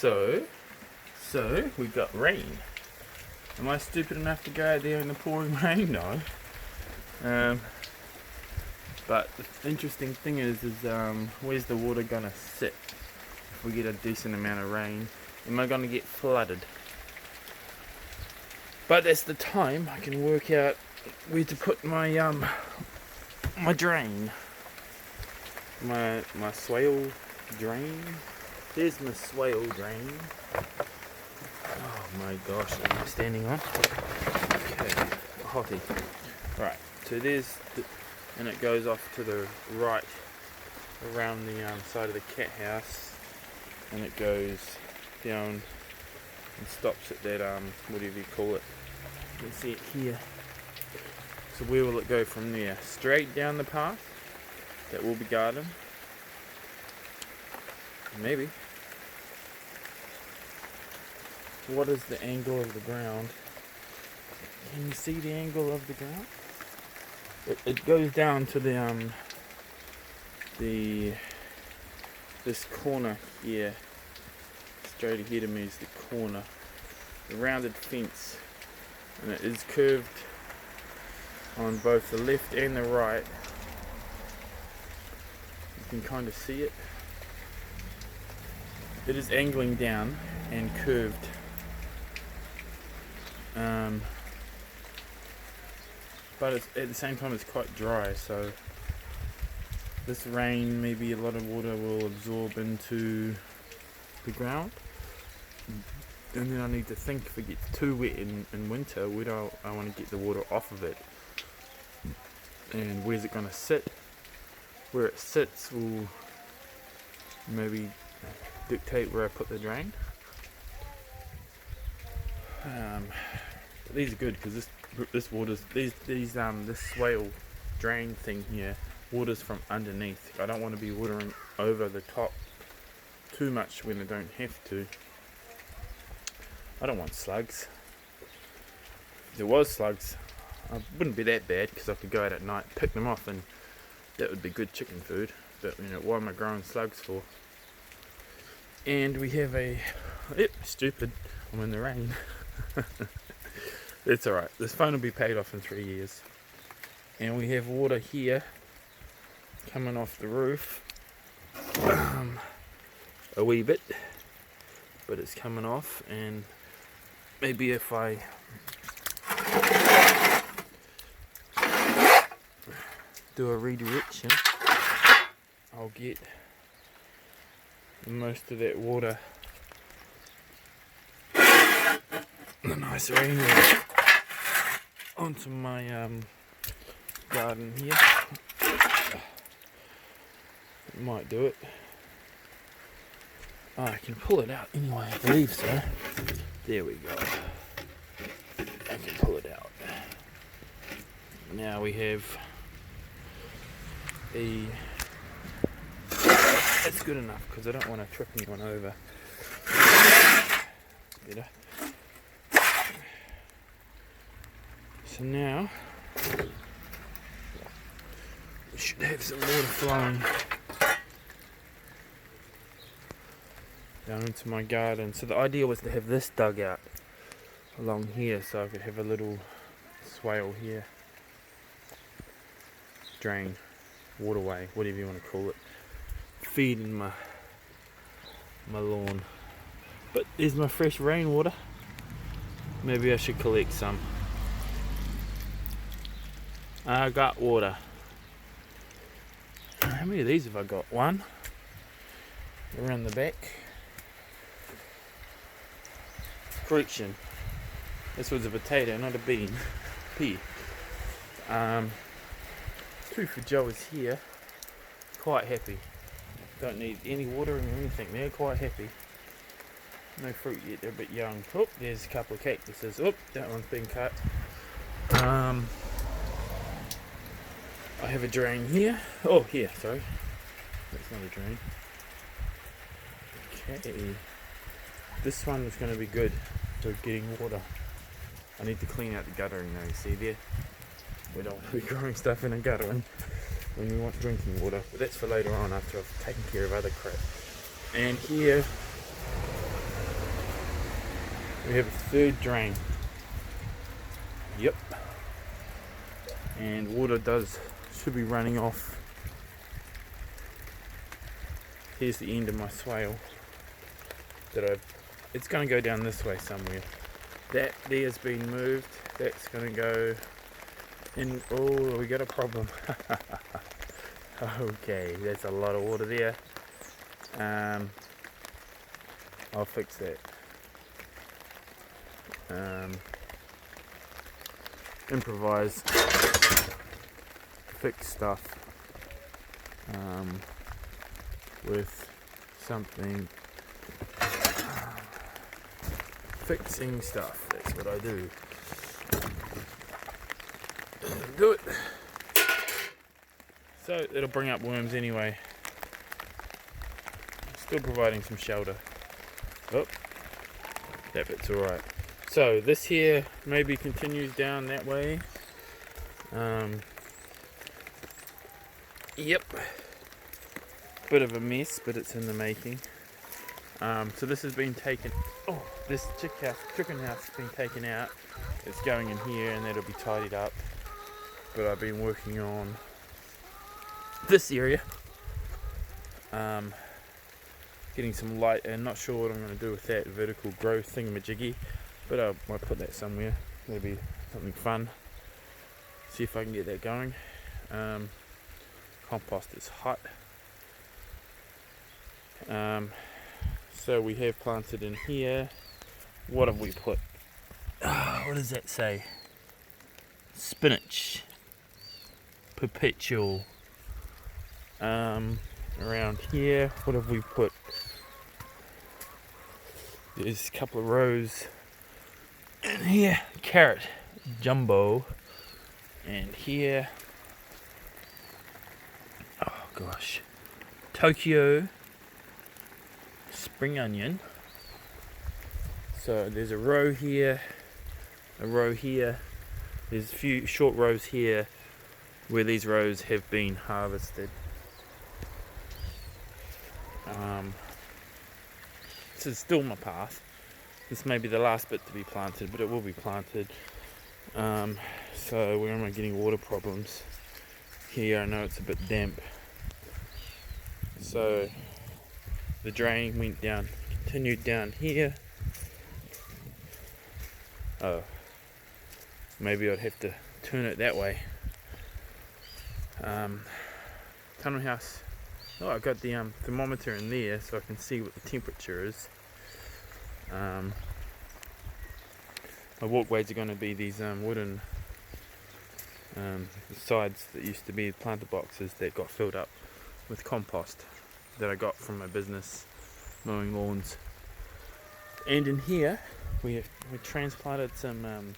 So we got rain. Am I stupid enough to go out there in the pouring rain? No. But the interesting thing is where's the water gonna sit? If we get a decent amount of rain, am I gonna get flooded? But that's the time I can work out where to put my my drain, my swale drain. There's my swale drain. Oh my gosh, am I standing on? Okay, hottie. Right, so there's and it goes off to the right around the side of the cat house, and it goes down and stops at that whatever you call it. You can see it here. So where will it go from there? Straight down the path that will be garden? Maybe. What is the angle of the ground? Can you see the angle of the ground? It goes down to this corner here. Straight ahead of me is the corner. The rounded fence. And it is curved on both the left and the right. You can kind of see it. It is angling down and curved. But at the same time it's quite dry, so this rain, maybe a lot of water will absorb into the ground, and then I need to think if it gets too wet in winter, where do I want to get the water off of it, and where's it going to sit. Where it sits will maybe dictate where I put the drain. These are good because this water's this swale drain thing here, water's from underneath. I don't want to be watering over the top too much when I don't have to. I don't want slugs. If there was slugs, it wouldn't be that bad because I could go out at night, pick them off, and that would be good chicken food. But what am I growing slugs for? And we have stupid, I'm in the rain. It's alright, this phone will be paid off in 3 years. And we have water here coming off the roof. A wee bit, but it's coming off, and maybe if I do a redirection, I'll get most of that water, the nice rainwater, onto my garden here. It might do it. Oh, I can pull it out anyway, I believe so. There we go. I can pull it out. Now we have that's good enough because I don't want to trip anyone over. Better. So now we should have some water flowing down into my garden. So the idea was to have this dug out along here so I could have a little swale here, drain, waterway, whatever you want to call it, feeding my lawn. But there's my fresh rainwater. Maybe I should collect some. I got water. How many of these have I got? One around the back. Correction, this was a potato, not a bean. Pea. Two for Joe is here. Quite happy. Don't need any watering or anything. They're quite happy. No fruit yet, they're a bit young. Oh, there's a couple of cactuses. Oh, that one's been cut. I have a drain here. Oh, here, sorry. That's not a drain. Okay. This one is going to be good for getting water. I need to clean out the guttering though, you see there? We don't want to be growing stuff in a guttering when we want drinking water. But that's for later on after I've taken care of other crap. And here We have a third drain. Yep. And water should be running off. Here's the end of my swale it's going to go down this way somewhere. That there's been moved. That's going to go in. Oh, we got a problem. Okay, that's a lot of water there. I'll fix that. Improvise, fix stuff with something. Fixing stuff, that's what I do. Do it. So it'll bring up worms anyway. Still providing some shelter. Oh, that bit's alright. So this here maybe continues down that way. Yep. Bit of a mess, but it's in the making. So this has been taken. Oh, this chicken house has been taken out. It's going in here, and that'll be tidied up. But I've been working on this area. Getting some light, and not sure what I'm going to do with that vertical growth thingamajiggy, but I might put that somewhere. That'll be something fun. See if I can get that going. Compost is hot. So we have planted in here. What have we put? What does that say? Spinach. Perpetual. Around here, what have we put? There's a couple of rows in here. Carrot. Jumbo. And here, oh gosh, Tokyo spring onion. So there's a row here, a row here. There's a few short rows here where these rows have been harvested. This is still my path. This may be the last bit to be planted, but it will be planted. So where am I getting water problems? Here I know it's a bit damp. So the drain went down, continued down here. Oh, maybe I'd have to turn it that way. Tunnel house. Oh, I got the thermometer in there so I can see what the temperature is. My walkways are going to be these wooden sides that used to be planter boxes that got filled up with compost that I got from my business mowing lawns. And in here we transplanted some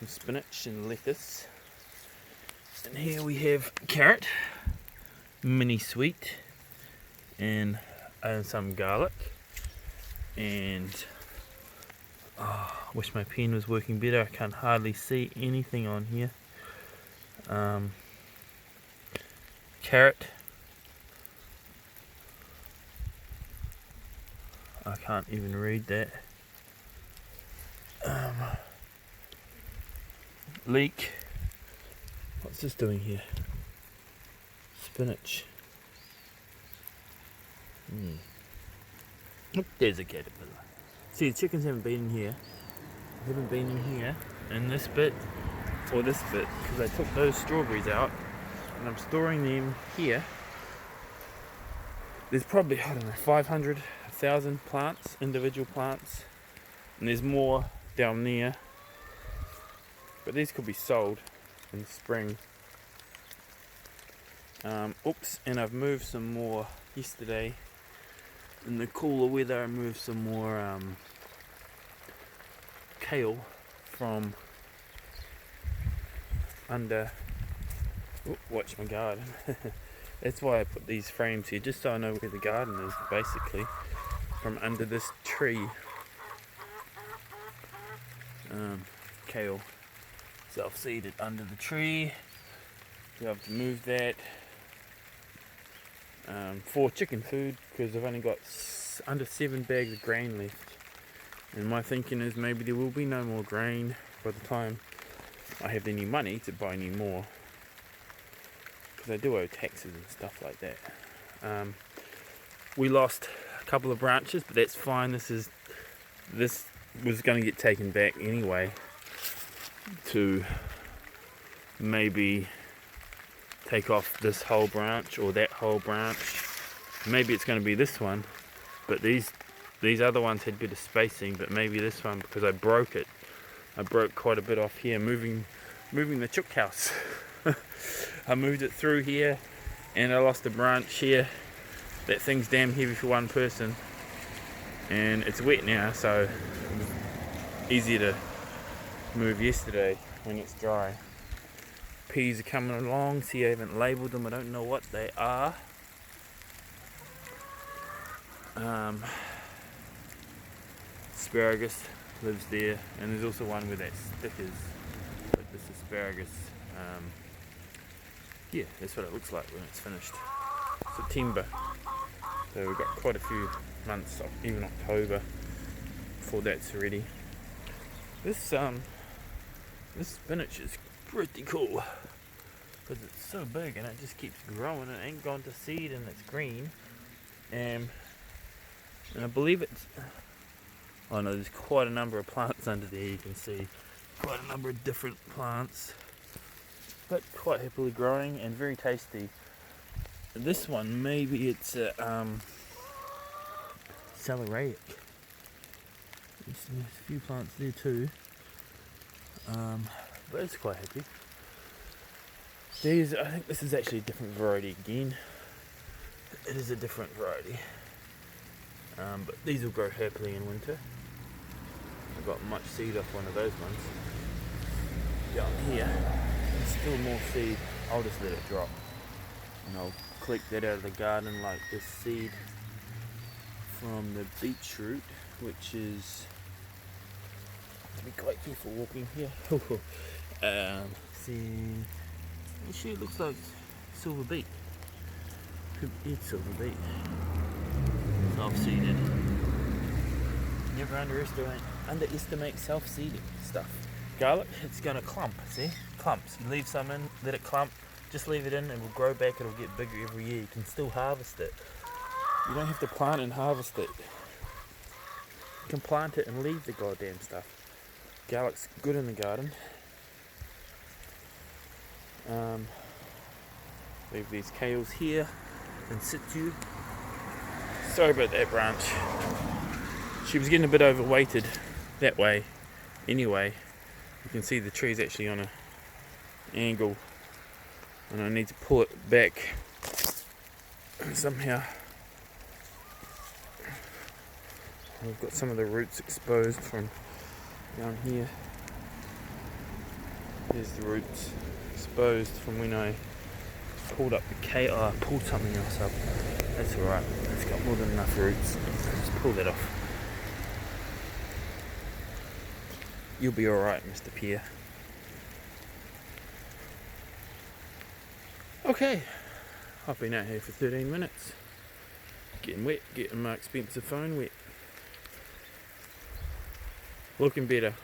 spinach and lettuce. And here we have carrot, mini sweet, and some garlic. And wish my pen was working better. I can't hardly see anything on here. Carrot. I can't even read that. Leek. What's this doing here? Spinach. Look, there's a caterpillar. See, the chickens haven't been in here. They haven't been in here, in this bit, or this bit, because I took those strawberries out, and I'm storing them here. There's probably, I don't know, 500, 1,000 plants, individual plants, and there's more down there. But these could be sold in spring. Oops, and I've moved some more yesterday. In the cooler weather, I moved some more kale from under. Watch my garden. That's why I put these frames here, just so I know where the garden is, basically. From under this tree. Kale self-seeded under the tree. So I have to move that for chicken food, because I've only got under 7 bags of grain left. And my thinking is maybe there will be no more grain by the time I have any money to buy any more, because I do owe taxes and stuff like that. We lost a couple of branches, but that's fine. This was going to get taken back anyway to maybe take off this whole branch or that whole branch. Maybe it's going to be this one, but these other ones had better spacing, but maybe this one, because I broke it. I broke quite a bit off here moving the chook house. I moved it through here and I lost a branch here. That thing's damn heavy for one person, and it's wet now, so it was easier to move yesterday when it's dry. Peas are coming along. See, I haven't labelled them. I don't know what they are. Asparagus lives there, and there's also one where that stickers, but this asparagus, yeah, that's what it looks like when it's finished. September, so we've got quite a few months, even October, before that's ready. This spinach is pretty cool because it's so big and it just keeps growing. It ain't gone to seed and it's green, and I believe it's, oh no, there's quite a number of plants under there. You can see quite a number of different plants, but quite happily growing and very tasty. This one, maybe it's a celeriac. There's a few plants there too, but it's quite happy. I think this is actually a different variety again. It is a different variety, but these will grow happily in winter. I got much seed off one of those ones. Down here, there's still more seed. I'll just let it drop, and I'll collect that out of the garden, like this seed from the beetroot, which is, be quite careful walking here. See, actually it looks like silver beet. Could eat silver beet. Self-seeded. Never underestimate self-seeded stuff. Garlic, it's gonna clump. See, clumps. You leave some in, let it clump. Just leave it in, and it will grow back. It'll get bigger every year. You can still harvest it. You don't have to plant and harvest it. You can plant it and leave the goddamn stuff. Garlic's good in the garden. Leave these kales here in situ. Sorry about that branch. She was getting a bit overweighted that way. Anyway, you can see the tree's actually on an angle, and I need to pull it back somehow. We've got some of the roots exposed from down here. Here's the roots exposed from when I pulled up the kale. Oh, I pulled something else up. That's alright. It's got more than enough roots. Just pull that off. You'll be alright, Mr. Pierre. Okay. I've been out here for 13 minutes. Getting wet, getting my expensive phone wet. Looking better.